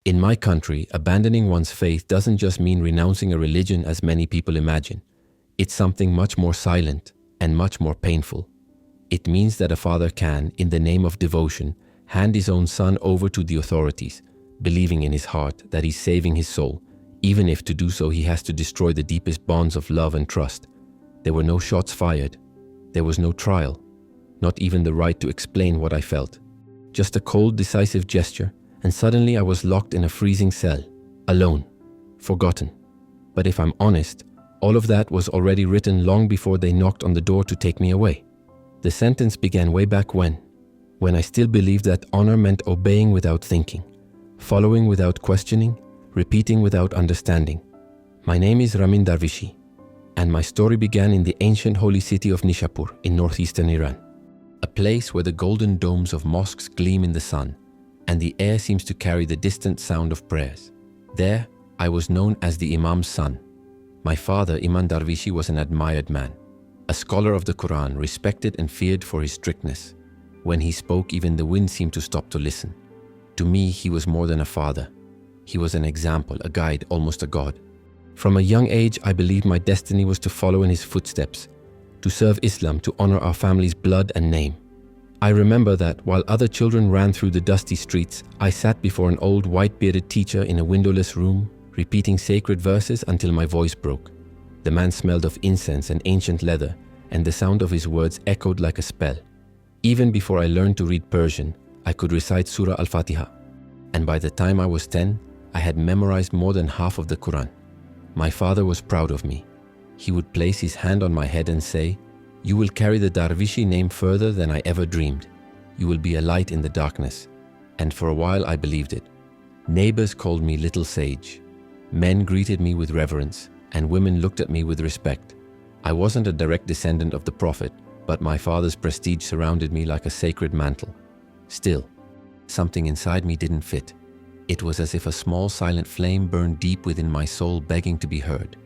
In my country, abandoning one's faith doesn't just mean renouncing a religion as many people imagine. It's something much more silent and much more painful. It means that a father can, in the name of devotion, hand his own son over to the authorities, believing in his heart that he's saving his soul, even if to do so he has to destroy the deepest bonds of love and trust. There were no shots fired. There was no trial. Not even the right to explain what I felt. Just a cold, decisive gesture, and suddenly I was locked in a freezing cell, alone, forgotten. But if I'm honest, all of that was already written long before they knocked on the door to take me away. The sentence began way back when I still believed that honor meant obeying without thinking, following without questioning, repeating without understanding. My name is Ramin Darvishi, and my story began in the ancient holy city of Nishapur in northeastern Iran, a place where the golden domes of mosques gleam in the sun, and the air seems to carry the distant sound of prayers. There, I was known as the Imam's son. My father, Imam Darvishi, was an admired man, a scholar of the Quran, respected and feared for his strictness. When he spoke, even the wind seemed to stop to listen. To me, he was more than a father. He was an example, a guide, almost a god. From a young age, I believed my destiny was to follow in his footsteps, to serve Islam, to honor our family's blood and name. I remember that while other children ran through the dusty streets, I sat before an old white-bearded teacher in a windowless room, repeating sacred verses until my voice broke. The man smelled of incense and ancient leather, and the sound of his words echoed like a spell. Even before I learned to read Persian, I could recite Surah Al-Fatiha, and by the time I was 10, I had memorized more than half of the Quran. My father was proud of me. He would place his hand on my head and say, "You will carry the Darvishi name further than I ever dreamed. You will be a light in the darkness." And for a while I believed it. Neighbors called me Little Sage. Men greeted me with reverence, and women looked at me with respect. I wasn't a direct descendant of the Prophet, but my father's prestige surrounded me like a sacred mantle. Still, something inside me didn't fit. It was as if a small silent flame burned deep within my soul, begging to be heard.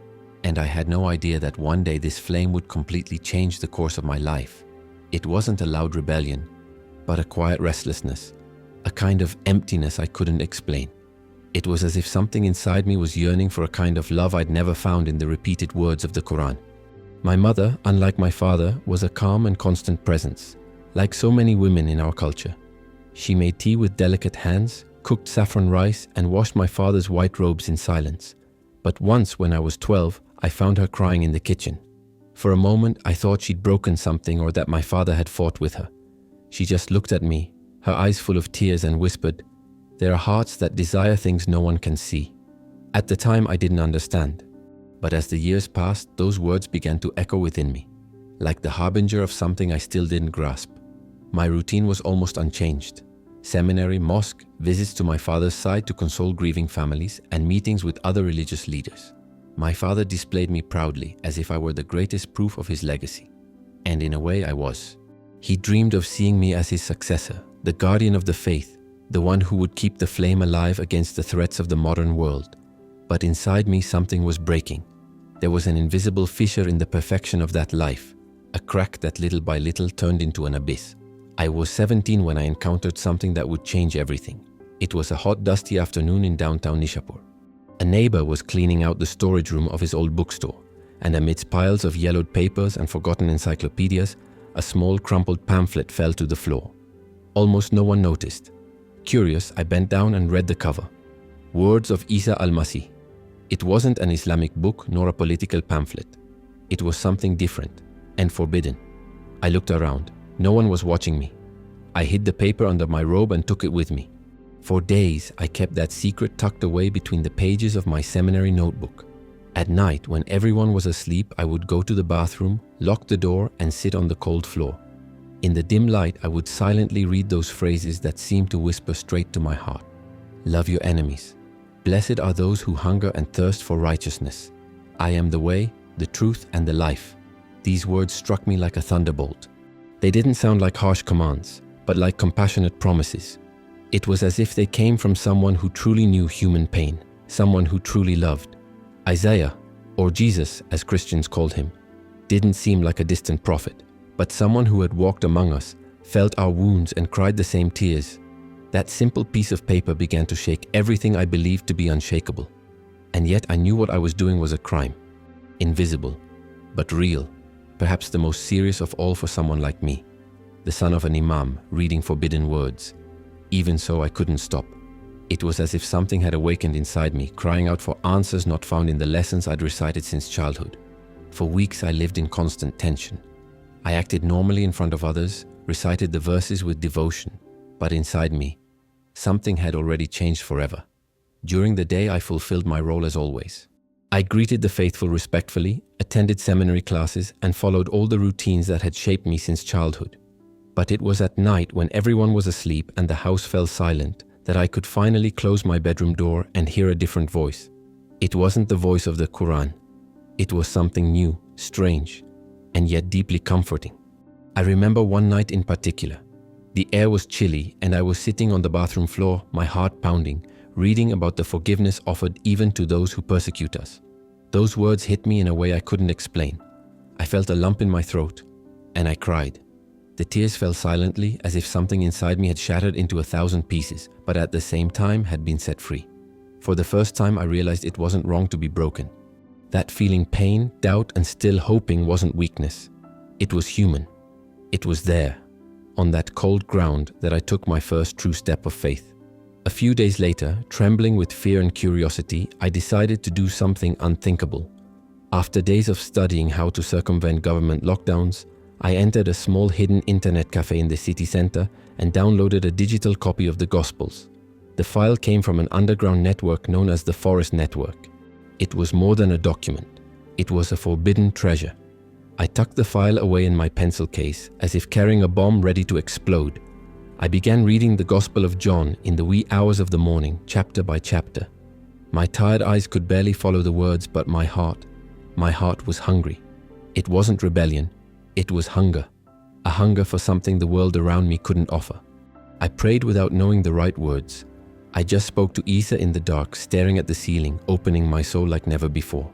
And I had no idea that one day this flame would completely change the course of my life. It wasn't a loud rebellion, but a quiet restlessness, a kind of emptiness I couldn't explain. It was as if something inside me was yearning for a kind of love I'd never found in the repeated words of the Quran. My mother, unlike my father, was a calm and constant presence, like so many women in our culture. She made tea with delicate hands, cooked saffron rice, and washed my father's white robes in silence. But once, when I was 12, I found her crying in the kitchen. For a moment, I thought she'd broken something or that my father had fought with her. She just looked at me, her eyes full of tears, and whispered, "There are hearts that desire things no one can see." At the time, I didn't understand. But as the years passed, those words began to echo within me, like the harbinger of something I still didn't grasp. My routine was almost unchanged. Seminary, mosque, visits to my father's side to console grieving families, and meetings with other religious leaders. My father displayed me proudly, as if I were the greatest proof of his legacy. And in a way, I was. He dreamed of seeing me as his successor, the guardian of the faith, the one who would keep the flame alive against the threats of the modern world. But inside me, something was breaking. There was an invisible fissure in the perfection of that life, a crack that little by little turned into an abyss. I was 17 when I encountered something that would change everything. It was a hot, dusty afternoon in downtown Nishapur. A neighbor was cleaning out the storage room of his old bookstore, and amidst piles of yellowed papers and forgotten encyclopedias, a small crumpled pamphlet fell to the floor. Almost no one noticed. Curious, I bent down and read the cover. Words of Isa al-Masih. It wasn't an Islamic book nor a political pamphlet. It was something different and forbidden. I looked around. No one was watching me. I hid the paper under my robe and took it with me. For days, I kept that secret tucked away between the pages of my seminary notebook. At night, when everyone was asleep, I would go to the bathroom, lock the door, and sit on the cold floor. In the dim light, I would silently read those phrases that seemed to whisper straight to my heart. Love your enemies. Blessed are those who hunger and thirst for righteousness. I am the way, the truth, and the life. These words struck me like a thunderbolt. They didn't sound like harsh commands, but like compassionate promises. It was as if they came from someone who truly knew human pain, someone who truly loved. Isaiah, or Jesus as Christians called him, didn't seem like a distant prophet, but someone who had walked among us, felt our wounds and cried the same tears. That simple piece of paper began to shake everything I believed to be unshakable. And yet I knew what I was doing was a crime. Invisible, but real. Perhaps the most serious of all for someone like me, the son of an imam reading forbidden words. Even so, I couldn't stop. It was as if something had awakened inside me, crying out for answers not found in the lessons I'd recited since childhood. For weeks, I lived in constant tension. I acted normally in front of others, recited the verses with devotion, but inside me, something had already changed forever. During the day, I fulfilled my role as always. I greeted the faithful respectfully, attended seminary classes, and followed all the routines that had shaped me since childhood. But it was at night, when everyone was asleep and the house fell silent, that I could finally close my bedroom door and hear a different voice. It wasn't the voice of the Quran. It was something new, strange, and yet deeply comforting. I remember one night in particular. The air was chilly and I was sitting on the bathroom floor, my heart pounding, reading about the forgiveness offered even to those who persecute us. Those words hit me in a way I couldn't explain. I felt a lump in my throat, and I cried. The tears fell silently, as if something inside me had shattered into 1,000 pieces, but at the same time had been set free. For the first time, I realized it wasn't wrong to be broken. That feeling pain, doubt, and still hoping wasn't weakness. It was human. It was there, on that cold ground, that I took my first true step of faith. A few days later, trembling with fear and curiosity, I decided to do something unthinkable. After days of studying how to circumvent government lockdowns, I entered a small hidden internet cafe in the city center and downloaded a digital copy of the Gospels. The file came from an underground network known as the Forest Network. It was more than a document. It was a forbidden treasure. I tucked the file away in my pencil case, as if carrying a bomb ready to explode. I began reading the Gospel of John in the wee hours of the morning, chapter by chapter. My tired eyes could barely follow the words, but my heart was hungry. It wasn't rebellion. It was hunger. A hunger for something the world around me couldn't offer. I prayed without knowing the right words. I just spoke to Isa in the dark, staring at the ceiling, opening my soul like never before.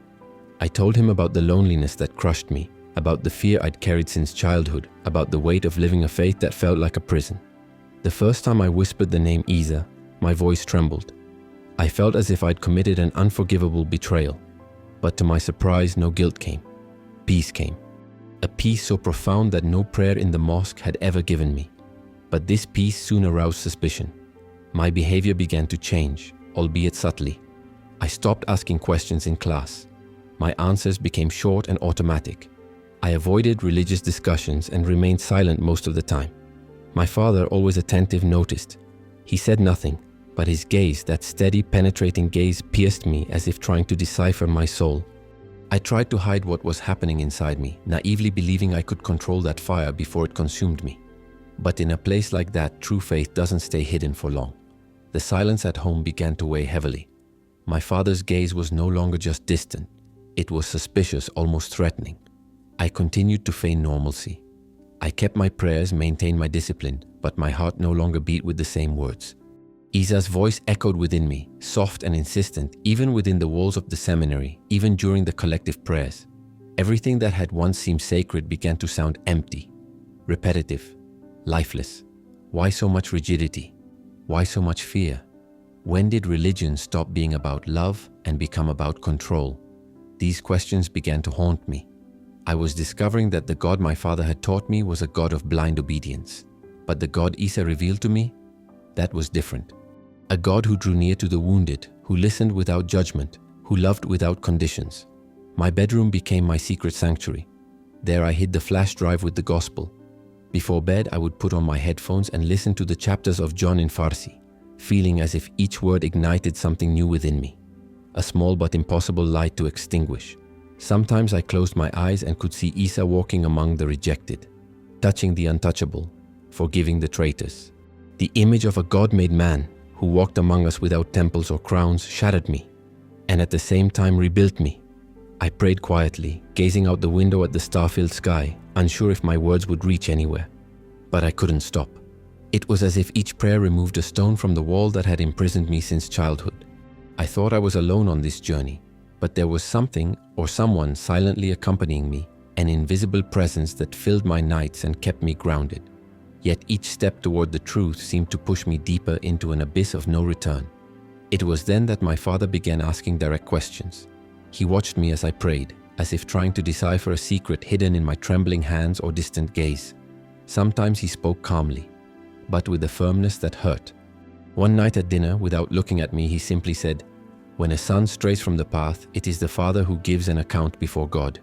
I told him about the loneliness that crushed me, about the fear I'd carried since childhood, about the weight of living a faith that felt like a prison. The first time I whispered the name Isa, my voice trembled. I felt as if I'd committed an unforgivable betrayal. But to my surprise, no guilt came. Peace came. A peace so profound that no prayer in the mosque had ever given me. But this peace soon aroused suspicion. My behavior began to change, albeit subtly. I stopped asking questions in class. My answers became short and automatic. I avoided religious discussions and remained silent most of the time. My father, always attentive, noticed. He said nothing, but his gaze, that steady, penetrating gaze, pierced me as if trying to decipher my soul. I tried to hide what was happening inside me, naively believing I could control that fire before it consumed me. But in a place like that, true faith doesn't stay hidden for long. The silence at home began to weigh heavily. My father's gaze was no longer just distant. It was suspicious, almost threatening. I continued to feign normalcy. I kept my prayers, maintained my discipline, but my heart no longer beat with the same words. Isa's voice echoed within me, soft and insistent, even within the walls of the seminary, even during the collective prayers. Everything that had once seemed sacred began to sound empty, repetitive, lifeless. Why so much rigidity? Why so much fear? When did religion stop being about love and become about control? These questions began to haunt me. I was discovering that the God my father had taught me was a God of blind obedience. But the God Isa revealed to me, that was different. A God who drew near to the wounded, who listened without judgment, who loved without conditions. My bedroom became my secret sanctuary. There I hid the flash drive with the gospel. Before bed, I would put on my headphones and listen to the chapters of John in Farsi, feeling as if each word ignited something new within me. A small but impossible light to extinguish. Sometimes I closed my eyes and could see Isa walking among the rejected, touching the untouchable, forgiving the traitors. The image of a God-made man who walked among us without temples or crowns shattered me, and at the same time rebuilt me. I prayed quietly, gazing out the window at the star-filled sky, unsure if my words would reach anywhere. But I couldn't stop. It was as if each prayer removed a stone from the wall that had imprisoned me since childhood. I thought I was alone on this journey, but there was something or someone silently accompanying me, an invisible presence that filled my nights and kept me grounded. Yet each step toward the truth seemed to push me deeper into an abyss of no return. It was then that my father began asking direct questions. He watched me as I prayed, as if trying to decipher a secret hidden in my trembling hands or distant gaze. Sometimes he spoke calmly, but with a firmness that hurt. One night at dinner, without looking at me, he simply said, "When a son strays from the path, it is the father who gives an account before God."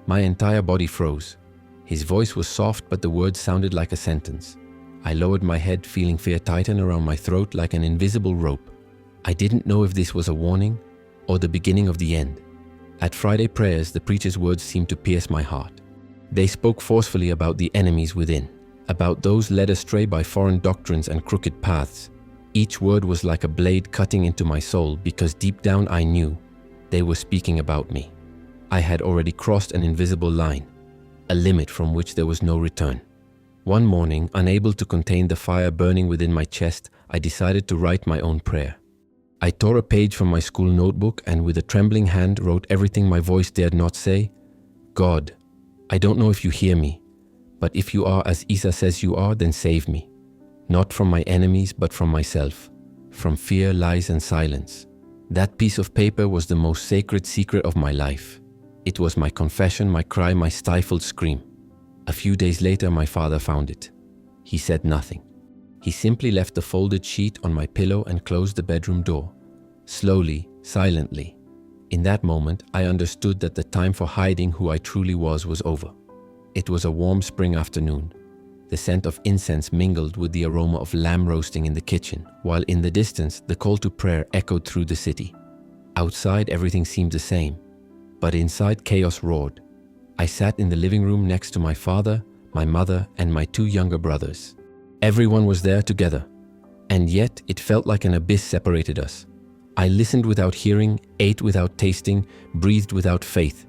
My entire body froze. His voice was soft, but the words sounded like a sentence. I lowered my head, feeling fear tighten around my throat like an invisible rope. I didn't know if this was a warning or the beginning of the end. At Friday prayers, the preacher's words seemed to pierce my heart. They spoke forcefully about the enemies within, about those led astray by foreign doctrines and crooked paths. Each word was like a blade cutting into my soul because deep down I knew they were speaking about me. I had already crossed an invisible line, a limit from which there was no return. One morning, unable to contain the fire burning within my chest, I decided to write my own prayer. I tore a page from my school notebook and with a trembling hand wrote everything my voice dared not say. "God, I don't know if you hear me, but if you are as Isa says you are, then save me. Not from my enemies, but from myself, from fear, lies, and silence." That piece of paper was the most sacred secret of my life. It was my confession, my cry, my stifled scream. A few days later, my father found it. He said nothing. He simply left the folded sheet on my pillow and closed the bedroom door. Slowly, silently. In that moment, I understood that the time for hiding who I truly was over. It was a warm spring afternoon. The scent of incense mingled with the aroma of lamb roasting in the kitchen, while in the distance, the call to prayer echoed through the city. Outside, everything seemed the same, but inside, chaos roared. I sat in the living room next to my father, my mother, and my two younger brothers. Everyone was there together, and yet it felt like an abyss separated us. I listened without hearing, ate without tasting, breathed without faith.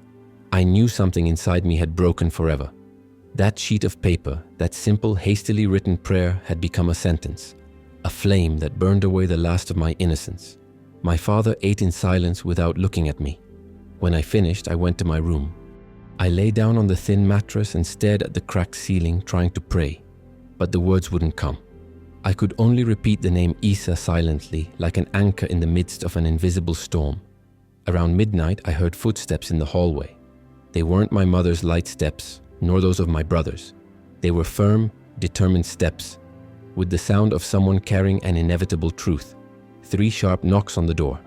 I knew something inside me had broken forever. That sheet of paper, that simple, hastily written prayer had become a sentence, a flame that burned away the last of my innocence. My father ate in silence without looking at me. When I finished, I went to my room. I lay down on the thin mattress and stared at the cracked ceiling, trying to pray, but the words wouldn't come. I could only repeat the name Isa silently, like an anchor in the midst of an invisible storm. Around midnight, I heard footsteps in the hallway. They weren't my mother's light steps, nor those of my brothers. They were firm, determined steps, with the sound of someone carrying an inevitable truth. 3 sharp knocks on the door.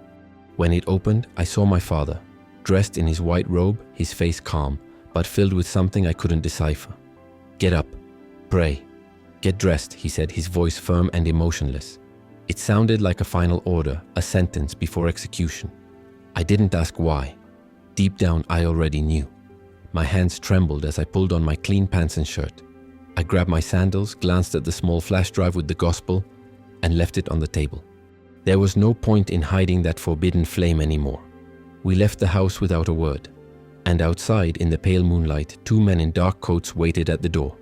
When it opened, I saw my father, dressed in his white robe, his face calm, but filled with something I couldn't decipher. "Get up, pray, get dressed," he said, his voice firm and emotionless. It sounded like a final order, a sentence before execution. I didn't ask why. Deep down, I already knew. My hands trembled as I pulled on my clean pants and shirt. I grabbed my sandals, glanced at the small flash drive with the gospel, and left it on the table. There was no point in hiding that forbidden flame anymore. We left the house without a word, and outside in the pale moonlight, 2 men in dark coats waited at the door.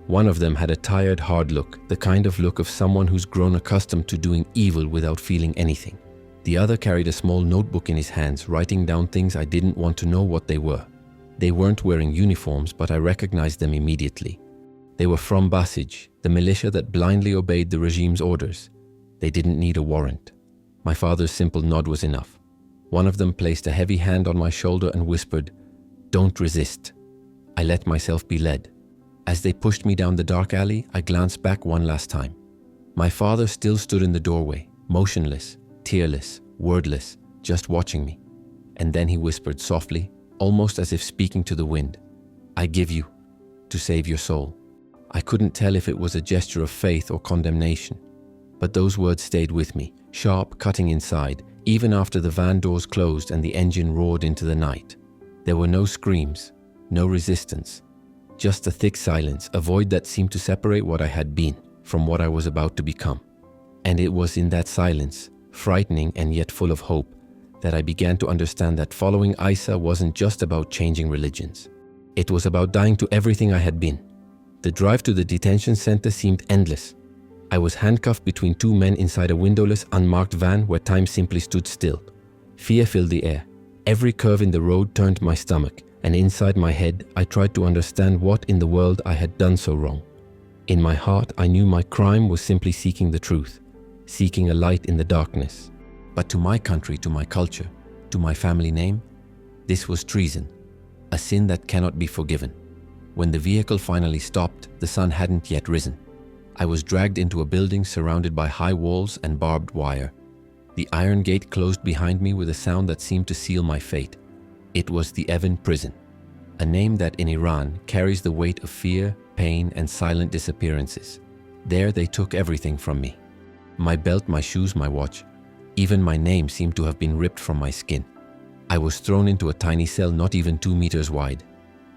One of them had a tired, hard look, the kind of look of someone who's grown accustomed to doing evil without feeling anything. The other carried a small notebook in his hands, writing down things I didn't want to know what they were. They weren't wearing uniforms, but I recognized them immediately. They were from Basij, the militia that blindly obeyed the regime's orders. They didn't need a warrant. My father's simple nod was enough. One of them placed a heavy hand on my shoulder and whispered, "Don't resist." I let myself be led. As they pushed me down the dark alley, I glanced back one last time. My father still stood in the doorway, motionless, tearless, wordless, just watching me. And then he whispered softly, almost as if speaking to the wind, "I give you, to save your soul." I couldn't tell if it was a gesture of faith or condemnation, but those words stayed with me, sharp, cutting inside, even after the van doors closed and the engine roared into the night. There were no screams, no resistance, just a thick silence, a void that seemed to separate what I had been from what I was about to become. And it was in that silence, frightening and yet full of hope, that I began to understand that following Isa wasn't just about changing religions. It was about dying to everything I had been. The drive to the detention center seemed endless. I was handcuffed between 2 men inside a windowless, unmarked van where time simply stood still. Fear filled the air. Every curve in the road turned my stomach, and inside my head, I tried to understand what in the world I had done so wrong. In my heart, I knew my crime was simply seeking the truth, seeking a light in the darkness. But to my country, to my culture, to my family name, this was treason, a sin that cannot be forgiven. When the vehicle finally stopped, the sun hadn't yet risen. I was dragged into a building surrounded by high walls and barbed wire. The iron gate closed behind me with a sound that seemed to seal my fate. It was the Evin prison, a name that in Iran carries the weight of fear, pain, and silent disappearances. There they took everything from me. My belt, my shoes, my watch. Even my name seemed to have been ripped from my skin. I was thrown into a tiny cell not even 2 meters wide.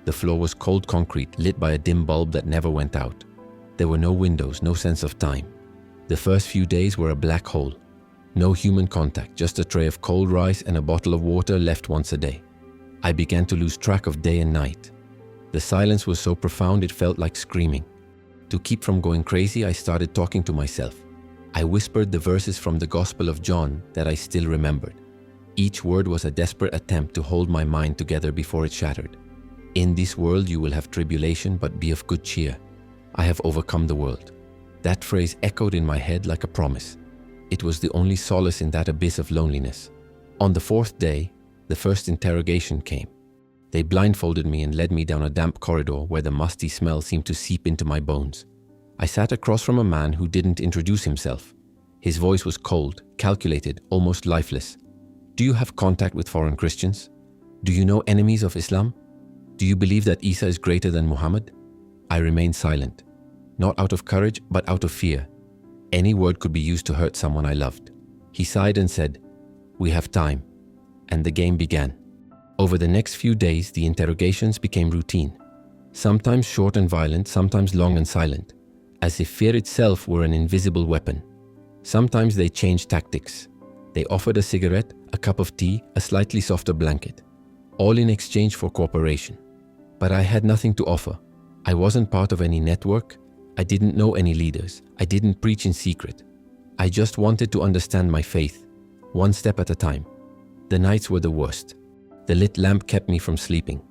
The floor was cold concrete, lit by a dim bulb that never went out. There were no windows, no sense of time. The first few days were a black hole. No human contact, just a tray of cold rice and a bottle of water left once a day. I began to lose track of day and night. The silence was so profound it felt like screaming. To keep from going crazy, I started talking to myself. I whispered the verses from the Gospel of John that I still remembered. Each word was a desperate attempt to hold my mind together before it shattered. In this world you will have tribulation, but be of good cheer. I have overcome the world. That phrase echoed in my head like a promise. It was the only solace in that abyss of loneliness. On the 4th day, the first interrogation came. They blindfolded me and led me down a damp corridor where the musty smell seemed to seep into my bones. I sat across from a man who didn't introduce himself. His voice was cold, calculated, almost lifeless. Do you have contact with foreign Christians? Do you know enemies of Islam? Do you believe that Isa is greater than Muhammad? I remained silent, not out of courage, but out of fear. Any word could be used to hurt someone I loved. He sighed and said, "We have time." And the game began. Over the next few days, the interrogations became routine. Sometimes short and violent, sometimes long and silent, as if fear itself were an invisible weapon. Sometimes they changed tactics. They offered a cigarette, a cup of tea, a slightly softer blanket, all in exchange for cooperation. But I had nothing to offer. I wasn't part of any network. I didn't know any leaders. I didn't preach in secret. I just wanted to understand my faith, one step at a time. The nights were the worst. The lit lamp kept me from sleeping.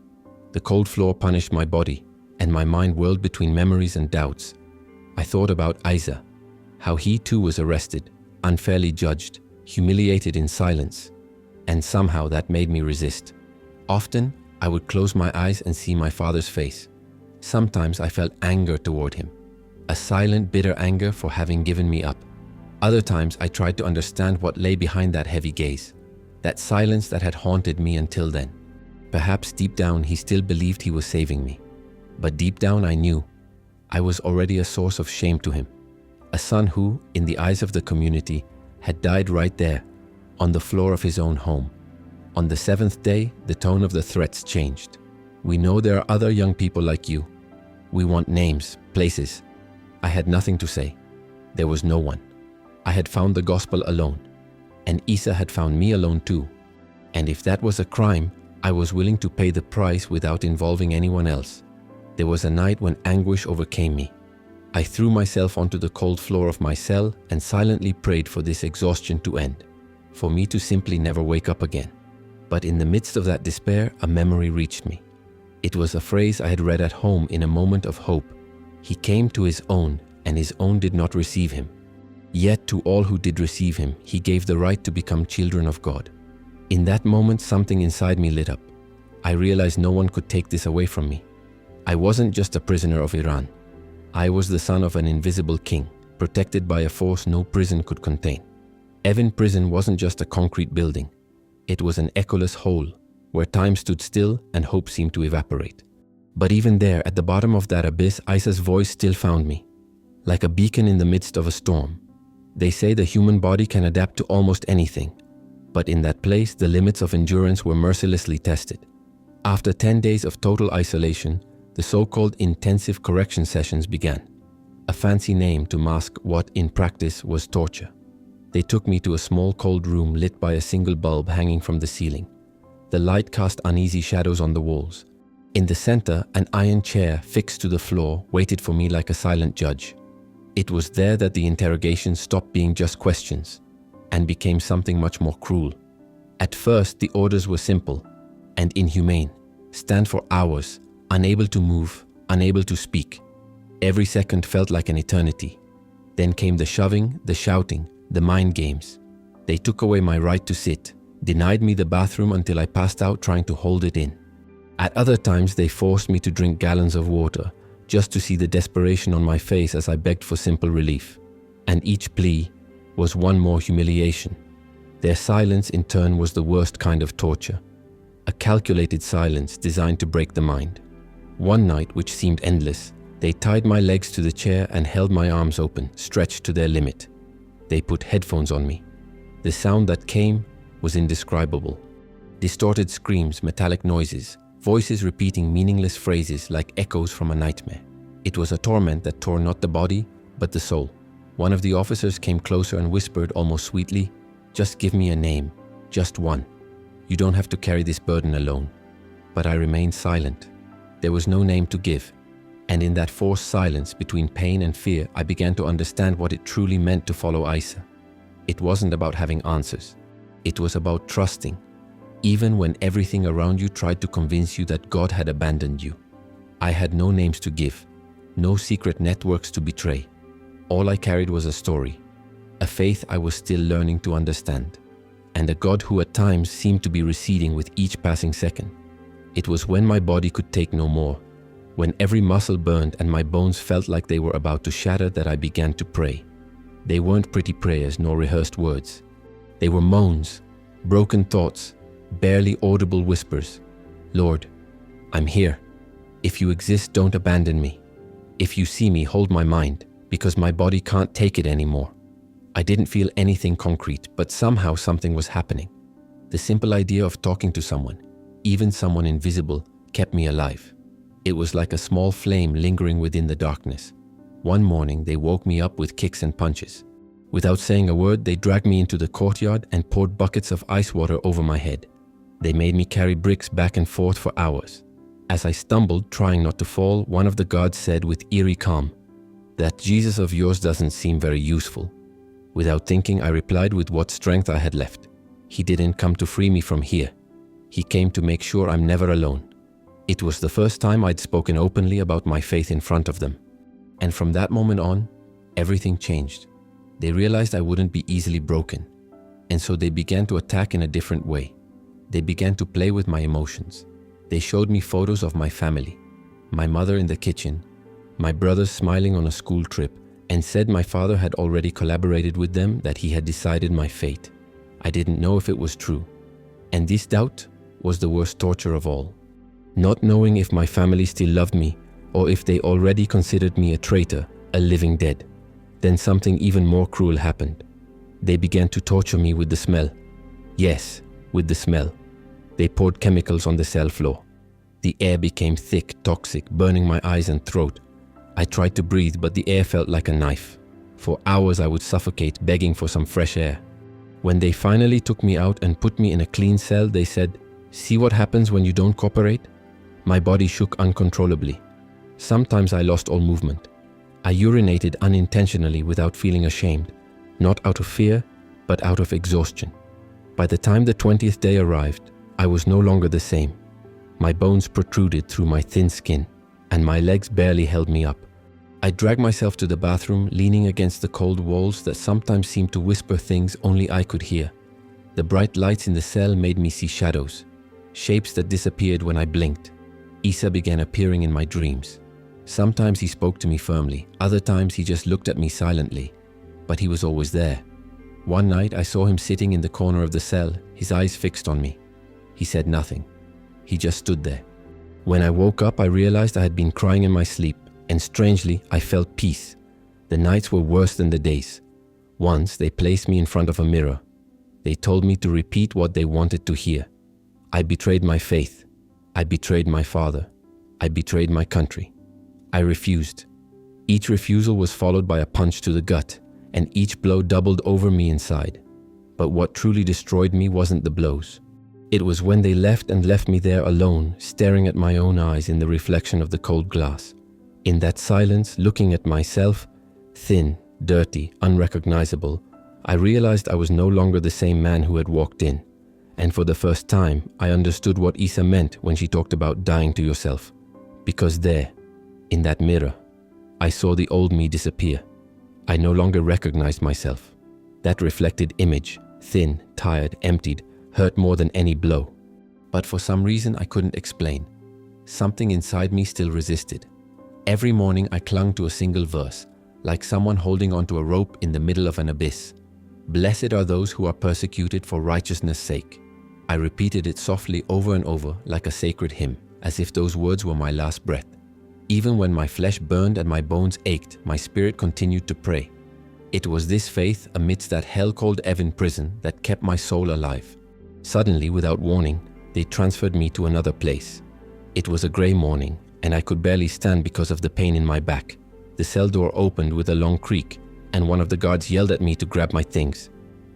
The cold floor punished my body, and my mind whirled between memories and doubts. I thought about Isa, how he too was arrested, unfairly judged, humiliated in silence, and somehow that made me resist. Often, I would close my eyes and see my father's face. Sometimes I felt anger toward him, a silent, bitter anger for having given me up. Other times I tried to understand what lay behind that heavy gaze, that silence that had haunted me until then. Perhaps deep down he still believed he was saving me. But deep down I knew I was already a source of shame to him. A son who, in the eyes of the community, had died right there, on the floor of his own home. On the 7th day, the tone of the threats changed. "We know there are other young people like you. We want names, places." I had nothing to say. There was no one. I had found the gospel alone, and Isa had found me alone too. And if that was a crime, I was willing to pay the price without involving anyone else. There was a night when anguish overcame me. I threw myself onto the cold floor of my cell and silently prayed for this exhaustion to end, for me to simply never wake up again. But in the midst of that despair, a memory reached me. It was a phrase I had read at home in a moment of hope. He came to his own, and his own did not receive him. Yet to all who did receive him, he gave the right to become children of God. In that moment, something inside me lit up. I realized no one could take this away from me. I wasn't just a prisoner of Iran. I was the son of an invisible king, protected by a force no prison could contain. Evin Prison wasn't just a concrete building. It was an echoless hole, where time stood still and hope seemed to evaporate. But even there, at the bottom of that abyss, Isa's voice still found me, like a beacon in the midst of a storm. They say the human body can adapt to almost anything, but in that place, the limits of endurance were mercilessly tested. After 10 days of total isolation, the so-called intensive correction sessions began, a fancy name to mask what, in practice, was torture. They took me to a small cold room lit by a single bulb hanging from the ceiling. The light cast uneasy shadows on the walls. In the center, an iron chair fixed to the floor waited for me like a silent judge. It was there that the interrogations stopped being just questions and became something much more cruel. At first, the orders were simple and inhumane. Stand for hours, unable to move, unable to speak. Every second felt like an eternity. Then came the shoving, the shouting, the mind games. They took away my right to sit, denied me the bathroom until I passed out trying to hold it in. At other times, they forced me to drink gallons of water, just to see the desperation on my face as I begged for simple relief. And each plea was one more humiliation. Their silence, in turn, was the worst kind of torture. A calculated silence designed to break the mind. One night, which seemed endless, they tied my legs to the chair and held my arms open, stretched to their limit. They put headphones on me. The sound that came was indescribable. Distorted screams, metallic noises, voices repeating meaningless phrases like echoes from a nightmare. It was a torment that tore not the body, but the soul. One of the officers came closer and whispered almost sweetly, "Just give me a name, just one. You don't have to carry this burden alone." But I remained silent. There was no name to give. And in that forced silence between pain and fear, I began to understand what it truly meant to follow Isa. It wasn't about having answers. It was about trusting, even when everything around you tried to convince you that God had abandoned you. I had no names to give, no secret networks to betray. All I carried was a story, a faith I was still learning to understand, and a God who at times seemed to be receding with each passing second. It was when my body could take no more, when every muscle burned and my bones felt like they were about to shatter, that I began to pray. They weren't pretty prayers nor rehearsed words. They were moans, broken thoughts, barely audible whispers. "Lord, I'm here. If you exist, don't abandon me. If you see me, hold my mind, because my body can't take it anymore." I didn't feel anything concrete, but somehow something was happening. The simple idea of talking to someone, even someone invisible, kept me alive. It was like a small flame lingering within the darkness. One morning, they woke me up with kicks and punches. Without saying a word, they dragged me into the courtyard and poured buckets of ice water over my head. They made me carry bricks back and forth for hours. As I stumbled, trying not to fall, one of the guards said with eerie calm, "That Jesus of yours doesn't seem very useful." Without thinking, I replied with what strength I had left. "He didn't come to free me from here. He came to make sure I'm never alone." It was the first time I'd spoken openly about my faith in front of them. And from that moment on, everything changed. They realized I wouldn't be easily broken. And so they began to attack in a different way. They began to play with my emotions. They showed me photos of my family, my mother in the kitchen, my brothers smiling on a school trip, and said my father had already collaborated with them, that he had decided my fate. I didn't know if it was true. And this doubt was the worst torture of all. Not knowing if my family still loved me, or if they already considered me a traitor, a living dead. Then something even more cruel happened. They began to torture me with the smell. Yes, with the smell. They poured chemicals on the cell floor. The air became thick, toxic, burning my eyes and throat. I tried to breathe, but the air felt like a knife. For hours I would suffocate, begging for some fresh air. When they finally took me out and put me in a clean cell, they said, "See what happens when you don't cooperate?" My body shook uncontrollably. Sometimes I lost all movement. I urinated unintentionally without feeling ashamed, not out of fear, but out of exhaustion. By the time the 20th day arrived, I was no longer the same. My bones protruded through my thin skin, and my legs barely held me up. I dragged myself to the bathroom, leaning against the cold walls that sometimes seemed to whisper things only I could hear. The bright lights in the cell made me see shadows, shapes that disappeared when I blinked. Isa began appearing in my dreams. Sometimes he spoke to me firmly, other times he just looked at me silently, but he was always there. One night I saw him sitting in the corner of the cell, his eyes fixed on me. He said nothing. He just stood there. When I woke up, I realized I had been crying in my sleep, and strangely, I felt peace. The nights were worse than the days. Once, they placed me in front of a mirror. They told me to repeat what they wanted to hear. I betrayed my faith. I betrayed my father. I betrayed my country. I refused. Each refusal was followed by a punch to the gut, and each blow doubled over me inside. But what truly destroyed me wasn't the blows. It was when they left me there alone, staring at my own eyes in the reflection of the cold glass. In that silence, looking at myself, thin, dirty, unrecognizable, I realized I was no longer the same man who had walked in. And for the first time, I understood what Isa meant when she talked about dying to yourself. Because there, in that mirror, I saw the old me disappear. I no longer recognized myself. That reflected image, thin, tired, emptied, hurt more than any blow. But for some reason I couldn't explain. Something inside me still resisted. Every morning I clung to a single verse, like someone holding onto a rope in the middle of an abyss. Blessed are those who are persecuted for righteousness' sake. I repeated it softly over and over like a sacred hymn, as if those words were my last breath. Even when my flesh burned and my bones ached, my spirit continued to pray. It was this faith amidst that hell-called Evan prison that kept my soul alive. Suddenly, without warning, they transferred me to another place. It was a grey morning, and I could barely stand because of the pain in my back. The cell door opened with a long creak, and one of the guards yelled at me to grab my things.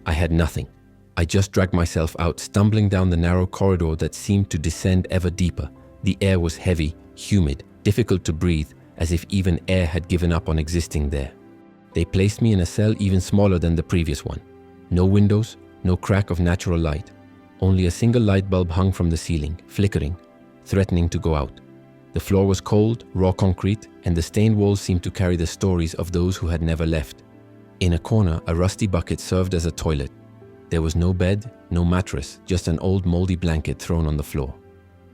I had nothing. I just dragged myself out, stumbling down the narrow corridor that seemed to descend ever deeper. The air was heavy, humid, difficult to breathe, as if even air had given up on existing there. They placed me in a cell even smaller than the previous one. No windows, no crack of natural light. Only a single light bulb hung from the ceiling, flickering, threatening to go out. The floor was cold, raw concrete, and the stained walls seemed to carry the stories of those who had never left. In a corner, a rusty bucket served as a toilet. There was no bed, no mattress, just an old moldy blanket thrown on the floor.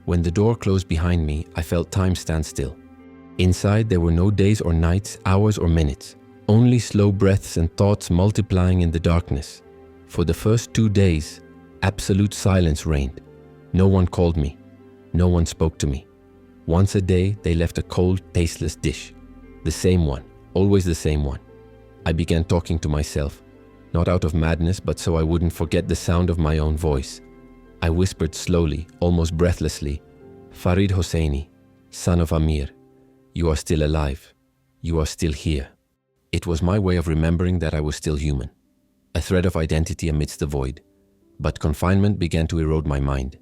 When the door closed behind me, I felt time stand still. Inside, there were no days or nights, hours or minutes, only slow breaths and thoughts multiplying in the darkness. For the first 2 days, absolute silence reigned. No one called me. No one spoke to me. Once a day, they left a cold, tasteless dish. The same one, always the same one. I began talking to myself, not out of madness, but so I wouldn't forget the sound of my own voice. I whispered slowly, almost breathlessly, "Farid Hosseini, son of Amir, you are still alive. You are still here." It was my way of remembering that I was still human, a thread of identity amidst the void. But confinement began to erode my mind.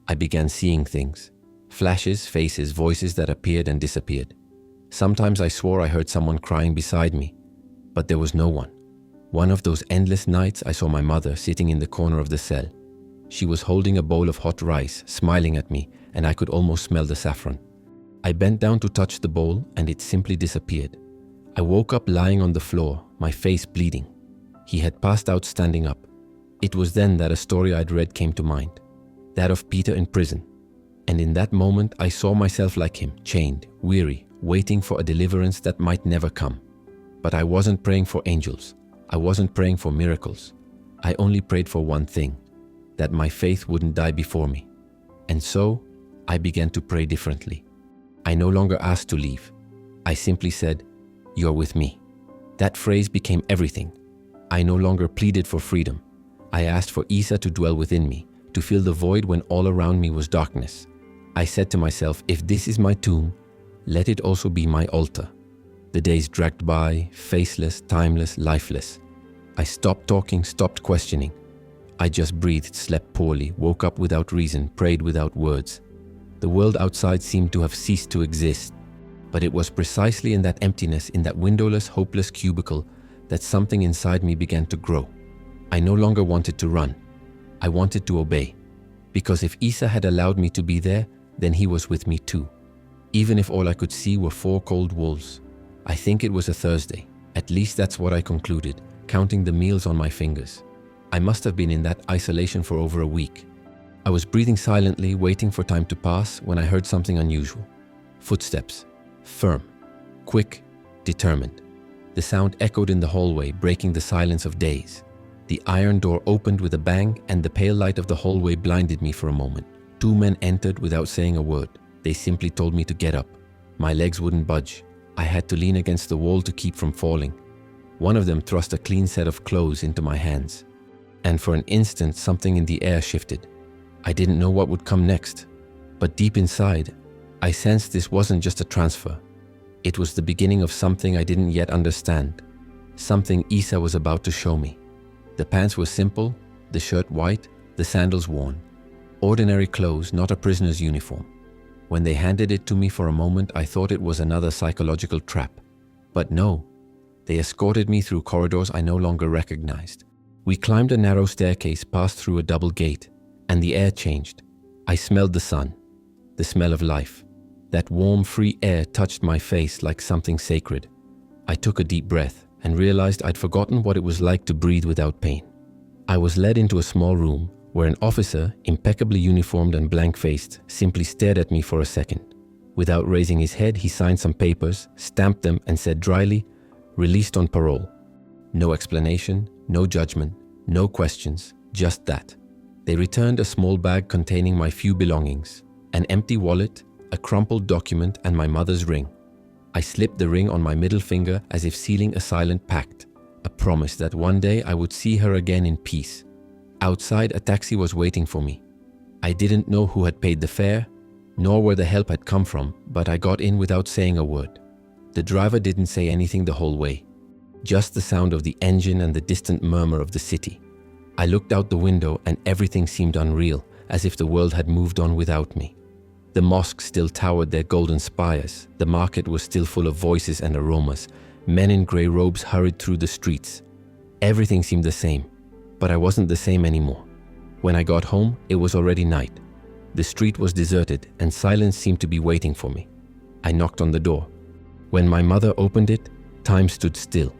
I began seeing things, flashes, faces, voices that appeared and disappeared. Sometimes I swore I heard someone crying beside me, but there was no one. One of those endless nights, I saw my mother sitting in the corner of the cell. She was holding a bowl of hot rice, smiling at me, and I could almost smell the saffron. I bent down to touch the bowl, and it simply disappeared. I woke up lying on the floor, my face bleeding. He had passed out standing up. It was then that a story I'd read came to mind, that of Peter in prison. And in that moment, I saw myself like him, chained, weary, waiting for a deliverance that might never come. But I wasn't praying for angels. I wasn't praying for miracles. I only prayed for one thing, that my faith wouldn't die before me. And so, I began to pray differently. I no longer asked to leave. I simply said, "You're with me." That phrase became everything. I no longer pleaded for freedom. I asked for Isa to dwell within me, to fill the void when all around me was darkness. I said to myself, if this is my tomb, let it also be my altar. The days dragged by, faceless, timeless, lifeless. I stopped talking, stopped questioning. I just breathed, slept poorly, woke up without reason, prayed without words. The world outside seemed to have ceased to exist. But it was precisely in that emptiness, in that windowless, hopeless cubicle, that something inside me began to grow. I no longer wanted to run. I wanted to obey. Because if Isa had allowed me to be there, then he was with me too. Even if all I could see were 4 cold walls. I think it was a Thursday. At least that's what I concluded, counting the meals on my fingers. I must have been in that isolation for over a week. I was breathing silently, waiting for time to pass, when I heard something unusual. Footsteps. Firm. Quick. Determined. The sound echoed in the hallway, breaking the silence of days. The iron door opened with a bang, and the pale light of the hallway blinded me for a moment. 2 men entered without saying a word. They simply told me to get up. My legs wouldn't budge. I had to lean against the wall to keep from falling. One of them thrust a clean set of clothes into my hands. And for an instant, something in the air shifted. I didn't know what would come next. But deep inside, I sensed this wasn't just a transfer. It was the beginning of something I didn't yet understand. Something Isa was about to show me. The pants were simple, the shirt white, the sandals worn. Ordinary clothes, not a prisoner's uniform. When they handed it to me for a moment, I thought it was another psychological trap. But no, they escorted me through corridors I no longer recognized. We climbed a narrow staircase, passed through a double gate, and the air changed. I smelled the sun, the smell of life. That warm, free air touched my face like something sacred. I took a deep breath and realized I'd forgotten what it was like to breathe without pain. I was led into a small room where an officer, impeccably uniformed and blank-faced, simply stared at me for a second. Without raising his head, he signed some papers, stamped them, and said dryly, "Released on parole." No explanation, no judgment, no questions, just that. They returned a small bag containing my few belongings, an empty wallet, a crumpled document, and my mother's ring. I slipped the ring on my middle finger as if sealing a silent pact, a promise that one day I would see her again in peace. Outside, a taxi was waiting for me. I didn't know who had paid the fare, nor where the help had come from, but I got in without saying a word. The driver didn't say anything the whole way, just the sound of the engine and the distant murmur of the city. I looked out the window and everything seemed unreal, as if the world had moved on without me. The mosques still towered their golden spires, the market was still full of voices and aromas, men in grey robes hurried through the streets. Everything seemed the same, but I wasn't the same anymore. When I got home, it was already night. The street was deserted and silence seemed to be waiting for me. I knocked on the door. When my mother opened it, time stood still.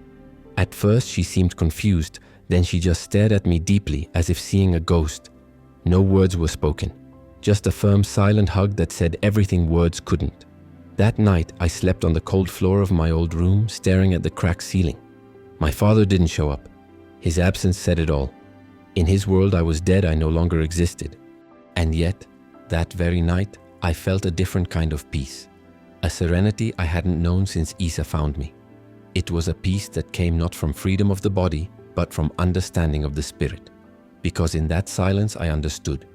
At first she seemed confused, then she just stared at me deeply as if seeing a ghost. No words were spoken, just a firm silent hug that said everything words couldn't. That night I slept on the cold floor of my old room, staring at the cracked ceiling. My father didn't show up. His absence said it all. In his world I was dead, I no longer existed. And yet, that very night, I felt a different kind of peace. A serenity I hadn't known since Isa found me. It was a peace that came not from freedom of the body, but from understanding of the spirit. Because in that silence I understood.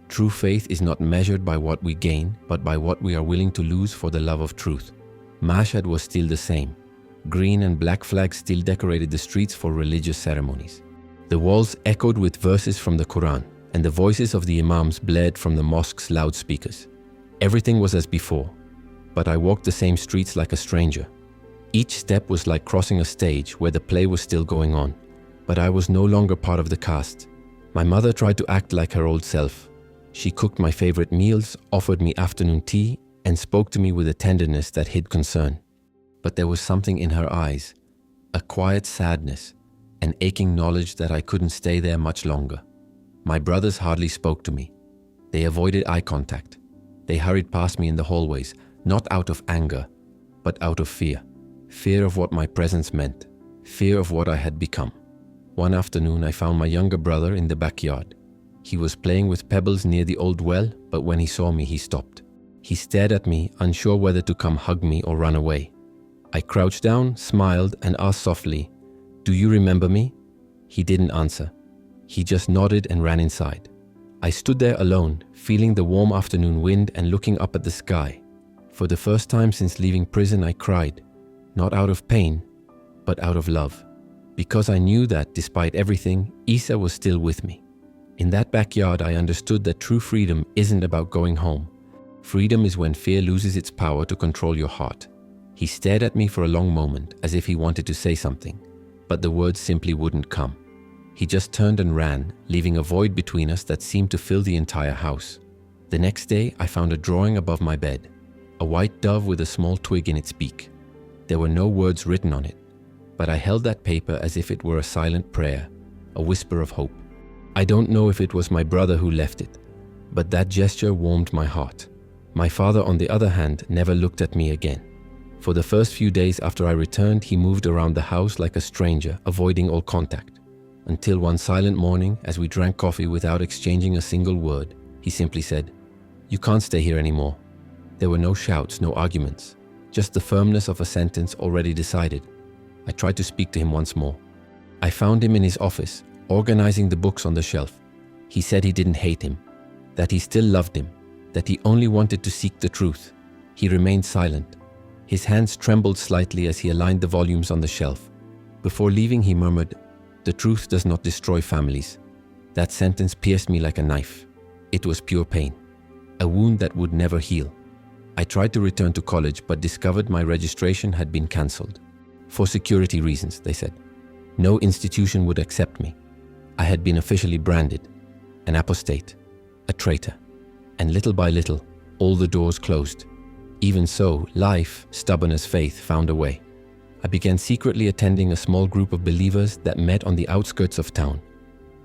True faith is not measured by what we gain, but by what we are willing to lose for the love of truth. Mashhad was still the same. Green and black flags still decorated the streets for religious ceremonies. The walls echoed with verses from the Quran, and the voices of the imams blared from the mosque's loudspeakers. Everything was as before, but I walked the same streets like a stranger. Each step was like crossing a stage where the play was still going on, but I was no longer part of the cast. My mother tried to act like her old self. She cooked my favorite meals, offered me afternoon tea, and spoke to me with a tenderness that hid concern. But there was something in her eyes, a quiet sadness, an aching knowledge that I couldn't stay there much longer. My brothers hardly spoke to me. They avoided eye contact. They hurried past me in the hallways, not out of anger, but out of fear. Fear of what my presence meant, fear of what I had become. One afternoon I found my younger brother in the backyard. He was playing with pebbles near the old well, but when he saw me, he stopped. He stared at me, unsure whether to come hug me or run away. I crouched down, smiled, and asked softly, "Do you remember me?" He didn't answer. He just nodded and ran inside. I stood there alone, feeling the warm afternoon wind and looking up at the sky. For the first time since leaving prison, I cried, not out of pain, but out of love. Because I knew that, despite everything, Isa was still with me. In that backyard, I understood that true freedom isn't about going home. Freedom is when fear loses its power to control your heart. He stared at me for a long moment, as if he wanted to say something, but the words simply wouldn't come. He just turned and ran, leaving a void between us that seemed to fill the entire house. The next day, I found a drawing above my bed, a white dove with a small twig in its beak. There were no words written on it, but I held that paper as if it were a silent prayer, a whisper of hope. I don't know if it was my brother who left it, but that gesture warmed my heart. My father, on the other hand, never looked at me again. For the first few days after I returned, he moved around the house like a stranger, avoiding all contact. Until one silent morning, as we drank coffee without exchanging a single word, he simply said, "You can't stay here anymore." There were no shouts, no arguments, just the firmness of a sentence already decided. I tried to speak to him once more. I found him in his office, organizing the books on the shelf. He said he didn't hate him, that he still loved him, that he only wanted to seek the truth. He remained silent. His hands trembled slightly as he aligned the volumes on the shelf. Before leaving, he murmured, "The truth does not destroy families." That sentence pierced me like a knife. It was pure pain, a wound that would never heal. I tried to return to college, but discovered my registration had been cancelled. For security reasons, they said. No institution would accept me. I had been officially branded, an apostate, a traitor. And little by little, all the doors closed. Even so, life, stubborn as faith, found a way. I began secretly attending a small group of believers that met on the outskirts of town.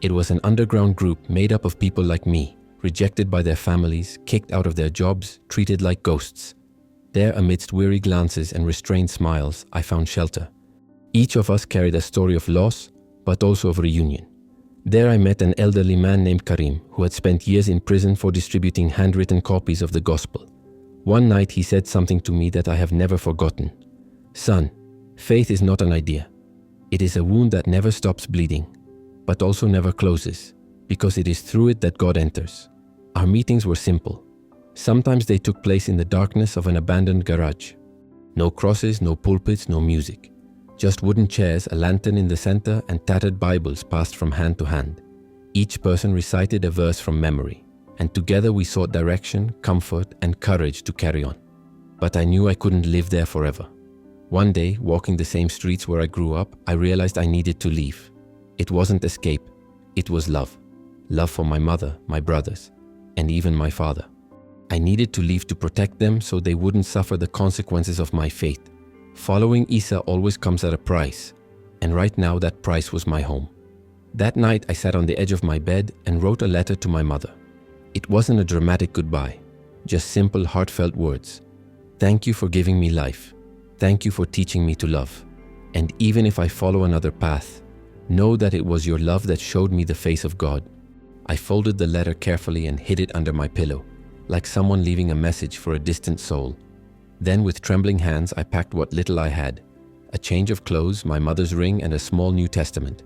It was an underground group made up of people like me, rejected by their families, kicked out of their jobs, treated like ghosts. There, amidst weary glances and restrained smiles, I found shelter. Each of us carried a story of loss, but also of reunion. There I met an elderly man named Karim, who had spent years in prison for distributing handwritten copies of the gospel. One night he said something to me that I have never forgotten. "Son, faith is not an idea. It is a wound that never stops bleeding, but also never closes, because it is through it that God enters." Our meetings were simple. Sometimes they took place in the darkness of an abandoned garage. No crosses, no pulpits, no music. Just wooden chairs, a lantern in the center, and tattered Bibles passed from hand to hand. Each person recited a verse from memory, and together we sought direction, comfort, and courage to carry on. But I knew I couldn't live there forever. One day, walking the same streets where I grew up, I realized I needed to leave. It wasn't escape, it was love. Love for my mother, my brothers, and even my father. I needed to leave to protect them so they wouldn't suffer the consequences of my faith. Following Isa always comes at a price, and right now that price was my home. That night I sat on the edge of my bed and wrote a letter to my mother. It wasn't a dramatic goodbye, just simple heartfelt words. Thank you for giving me life. Thank you for teaching me to love. And even if I follow another path, know that it was your love that showed me the face of God. I folded the letter carefully and hid it under my pillow, like someone leaving a message for a distant soul. Then with trembling hands, I packed what little I had, a change of clothes, my mother's ring, and a small New Testament,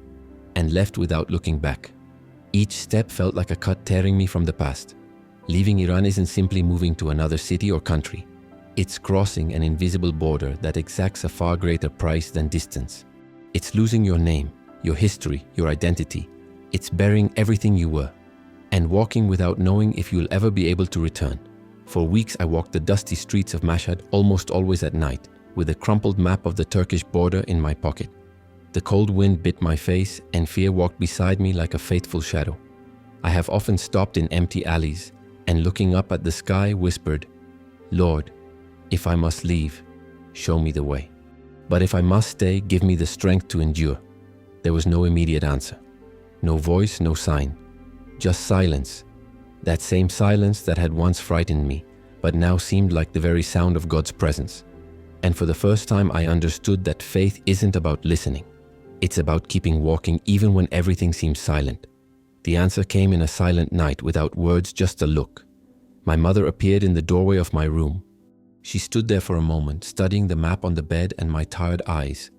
and left without looking back. Each step felt like a cut tearing me from the past. Leaving Iran isn't simply moving to another city or country. It's crossing an invisible border that exacts a far greater price than distance. It's losing your name, your history, your identity. It's burying everything you were, and walking without knowing if you'll ever be able to return. For weeks I walked the dusty streets of Mashhad, almost always at night, with a crumpled map of the Turkish border in my pocket. The cold wind bit my face, and fear walked beside me like a faithful shadow. I have often stopped in empty alleys, and looking up at the sky whispered, "Lord, if I must leave, show me the way. But if I must stay, give me the strength to endure." There was no immediate answer. No voice, no sign. Just silence. That same silence that had once frightened me, but now seemed like the very sound of God's presence. And for the first time I understood that faith isn't about listening. It's about keeping walking even when everything seems silent. The answer came in a silent night, without words, just a look. My mother appeared in the doorway of my room. She stood there for a moment, studying the map on the bed and my tired eyes.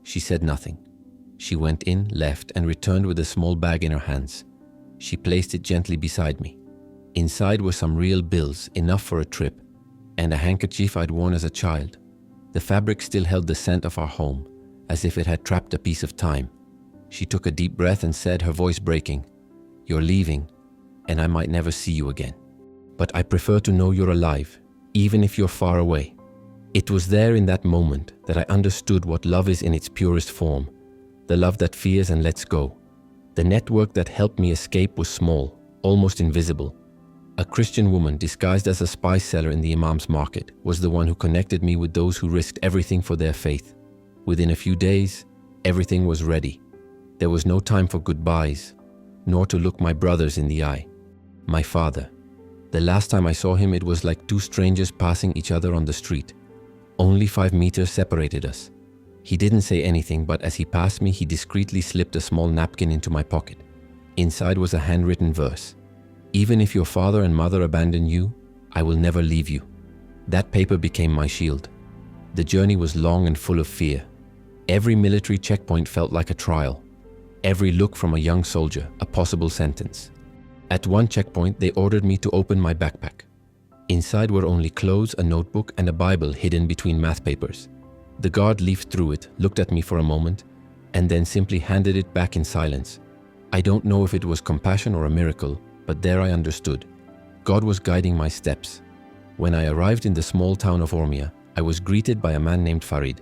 She said nothing. She went in, left, and returned with a small bag in her hands. She placed it gently beside me. Inside were some real bills, enough for a trip, and a handkerchief I'd worn as a child. The fabric still held the scent of our home, as if it had trapped a piece of time. She took a deep breath and said, her voice breaking, "You're leaving, and I might never see you again. But I prefer to know you're alive, even if you're far away." It was there in that moment that I understood what love is in its purest form, the love that fears and lets go. The network that helped me escape was small, almost invisible. A Christian woman disguised as a spice seller in the Imam's market was the one who connected me with those who risked everything for their faith. Within a few days, everything was ready. There was no time for goodbyes, nor to look my brothers in the eye. My father. The last time I saw him, it was like two strangers passing each other on the street. Only 5 meters separated us. He didn't say anything, but as he passed me, he discreetly slipped a small napkin into my pocket. Inside was a handwritten verse. "Even if your father and mother abandon you, I will never leave you." That paper became my shield. The journey was long and full of fear. Every military checkpoint felt like a trial. Every look from a young soldier, a possible sentence. At one checkpoint, they ordered me to open my backpack. Inside were only clothes, a notebook, and a Bible hidden between math papers. The guard leafed through it, looked at me for a moment, and then simply handed it back in silence. I don't know if it was compassion or a miracle, but there I understood. God was guiding my steps. When I arrived in the small town of Ormia, I was greeted by a man named Farid.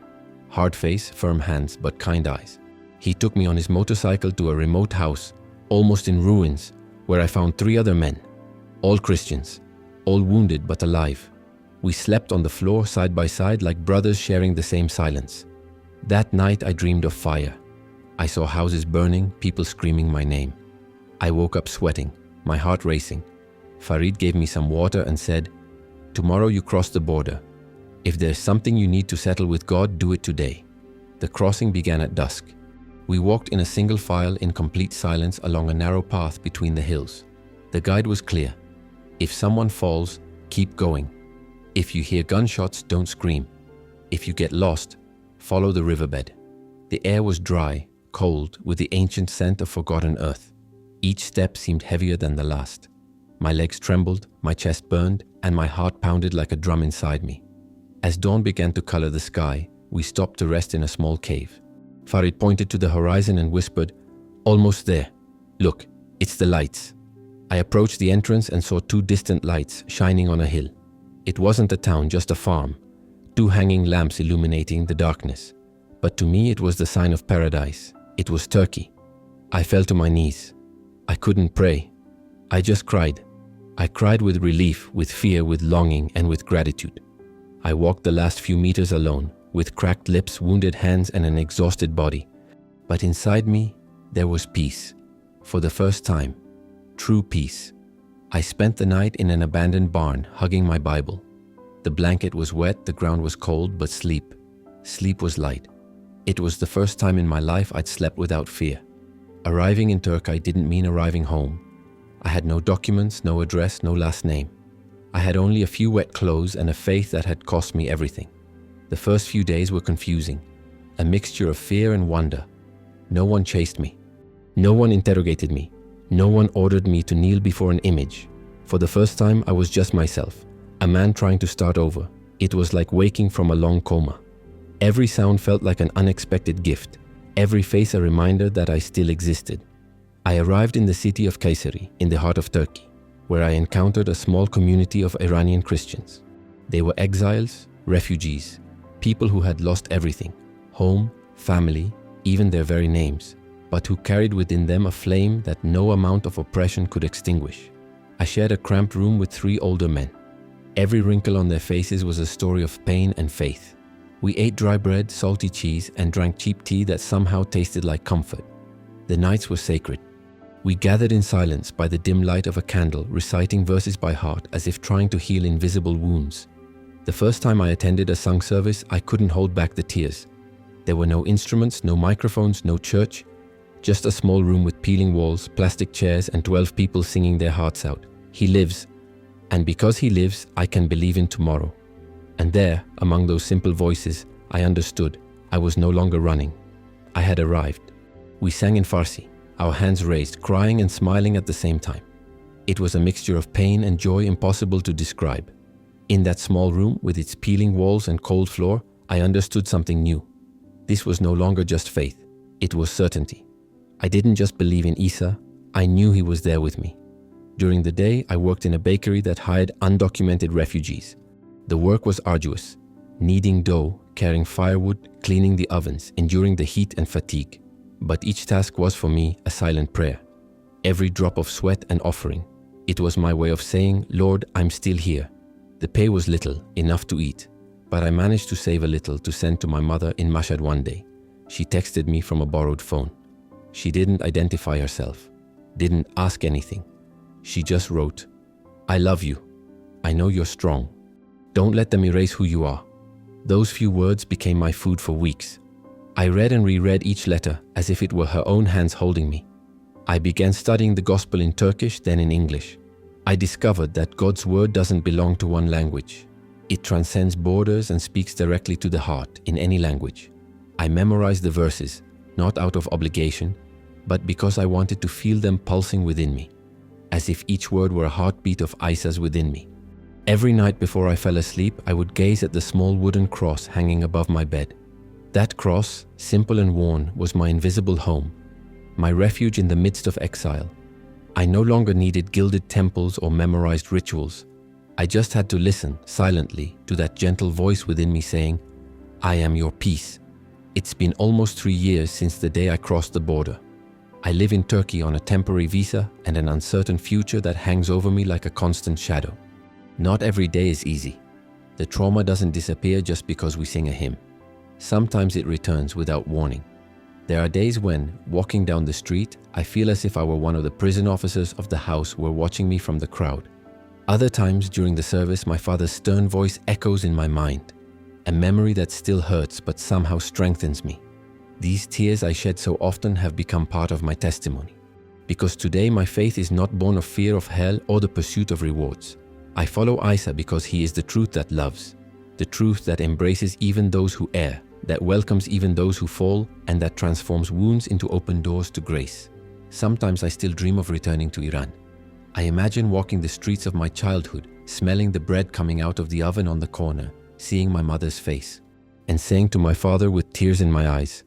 Hard face, firm hands, but kind eyes. He took me on his motorcycle to a remote house, almost in ruins, where I found 3 other men, all Christians, all wounded but alive. We slept on the floor side by side like brothers sharing the same silence. That night I dreamed of fire. I saw houses burning, people screaming my name. I woke up sweating, my heart racing. Farid gave me some water and said, "Tomorrow you cross the border. If there's something you need to settle with God, do it today." The crossing began at dusk. We walked in a single file in complete silence along a narrow path between the hills. The guide was clear. If someone falls, keep going. If you hear gunshots, don't scream. If you get lost, follow the riverbed. The air was dry, cold, with the ancient scent of forgotten earth. Each step seemed heavier than the last. My legs trembled, my chest burned, and my heart pounded like a drum inside me. As dawn began to color the sky, we stopped to rest in a small cave. Farid pointed to the horizon and whispered, "Almost there. Look, it's the lights." I approached the entrance and saw two distant lights shining on a hill. It wasn't a town, just a farm. Two hanging lamps illuminating the darkness. But to me it was the sign of paradise. It was Turkey. I fell to my knees. I couldn't pray. I just cried. I cried with relief, with fear, with longing, and with gratitude. I walked the last few meters alone, with cracked lips, wounded hands, and an exhausted body. But inside me, there was peace. For the first time, true peace. I spent the night in an abandoned barn, hugging my Bible. The blanket was wet, the ground was cold, but sleep was light. It was the first time in my life I'd slept without fear. Arriving in Turkey didn't mean arriving home. I had no documents, no address, no last name. I had only a few wet clothes and a faith that had cost me everything. The first few days were confusing, a mixture of fear and wonder. No one chased me. No one interrogated me. No one ordered me to kneel before an image. For the first time, I was just myself, a man trying to start over. It was like waking from a long coma. Every sound felt like an unexpected gift. Every face a reminder that I still existed. I arrived in the city of Kayseri, in the heart of Turkey, where I encountered a small community of Iranian Christians. They were exiles, refugees, people who had lost everything, home, family, even their very names, but who carried within them a flame that no amount of oppression could extinguish. I shared a cramped room with 3 older men. Every wrinkle on their faces was a story of pain and faith. We ate dry bread, salty cheese, and drank cheap tea that somehow tasted like comfort. The nights were sacred. We gathered in silence by the dim light of a candle, reciting verses by heart as if trying to heal invisible wounds. The first time I attended a sung service, I couldn't hold back the tears. There were no instruments, no microphones, no church, just a small room with peeling walls, plastic chairs, and 12 people singing their hearts out. He lives, and because he lives, I can believe in tomorrow. And there, among those simple voices, I understood. I was no longer running. I had arrived. We sang in Farsi, our hands raised, crying and smiling at the same time. It was a mixture of pain and joy impossible to describe. In that small room, with its peeling walls and cold floor, I understood something new. This was no longer just faith. It was certainty. I didn't just believe in Isa, I knew he was there with me. During the day, I worked in a bakery that hired undocumented refugees. The work was arduous, kneading dough, carrying firewood, cleaning the ovens, enduring the heat and fatigue. But each task was for me a silent prayer. Every drop of sweat an offering. It was my way of saying, "Lord, I'm still here." The pay was little, enough to eat, but I managed to save a little to send to my mother in Mashhad one day. She texted me from a borrowed phone. She didn't identify herself, didn't ask anything. She just wrote, "I love you. I know you're strong. Don't let them erase who you are." Those few words became my food for weeks. I read and reread each letter as if it were her own hands holding me. I began studying the gospel in Turkish, then in English. I discovered that God's word doesn't belong to one language. It transcends borders and speaks directly to the heart in any language. I memorized the verses, not out of obligation, but because I wanted to feel them pulsing within me, as if each word were a heartbeat of Isa's within me. Every night before I fell asleep, I would gaze at the small wooden cross hanging above my bed. That cross, simple and worn, was my invisible home, my refuge in the midst of exile. I no longer needed gilded temples or memorized rituals. I just had to listen silently to that gentle voice within me saying, "I am your peace." It's been almost 3 years since the day I crossed the border. I live in Turkey on a temporary visa and an uncertain future that hangs over me like a constant shadow. Not every day is easy. The trauma doesn't disappear just because we sing a hymn. Sometimes it returns without warning. There are days when, walking down the street, I feel as if I were one of the prison officers of the house who were watching me from the crowd. Other times during the service, my father's stern voice echoes in my mind, a memory that still hurts but somehow strengthens me. These tears I shed so often have become part of my testimony. Because today my faith is not born of fear of hell or the pursuit of rewards. I follow Isa because he is the truth that loves, the truth that embraces even those who err, that welcomes even those who fall, and that transforms wounds into open doors to grace. Sometimes I still dream of returning to Iran. I imagine walking the streets of my childhood, smelling the bread coming out of the oven on the corner, seeing my mother's face, and saying to my father with tears in my eyes,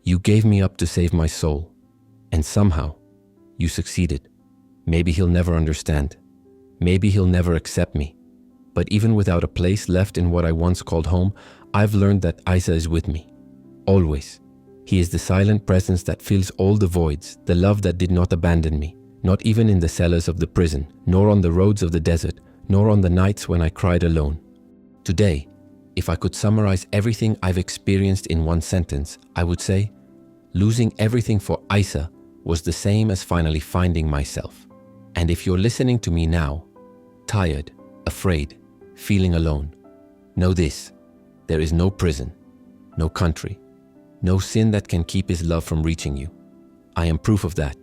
"You gave me up to save my soul, and somehow, you succeeded. Maybe he'll never understand. Maybe he'll never accept me. But even without a place left in what I once called home, I've learned that Isa is with me. Always. He is the silent presence that fills all the voids, the love that did not abandon me, not even in the cellars of the prison, nor on the roads of the desert, nor on the nights when I cried alone. Today, if I could summarize everything I've experienced in one sentence, I would say, losing everything for Isa was the same as finally finding myself. And if you're listening to me now, tired, afraid, feeling alone, know this: there is no prison, no country, no sin that can keep his love from reaching you. I am proof of that.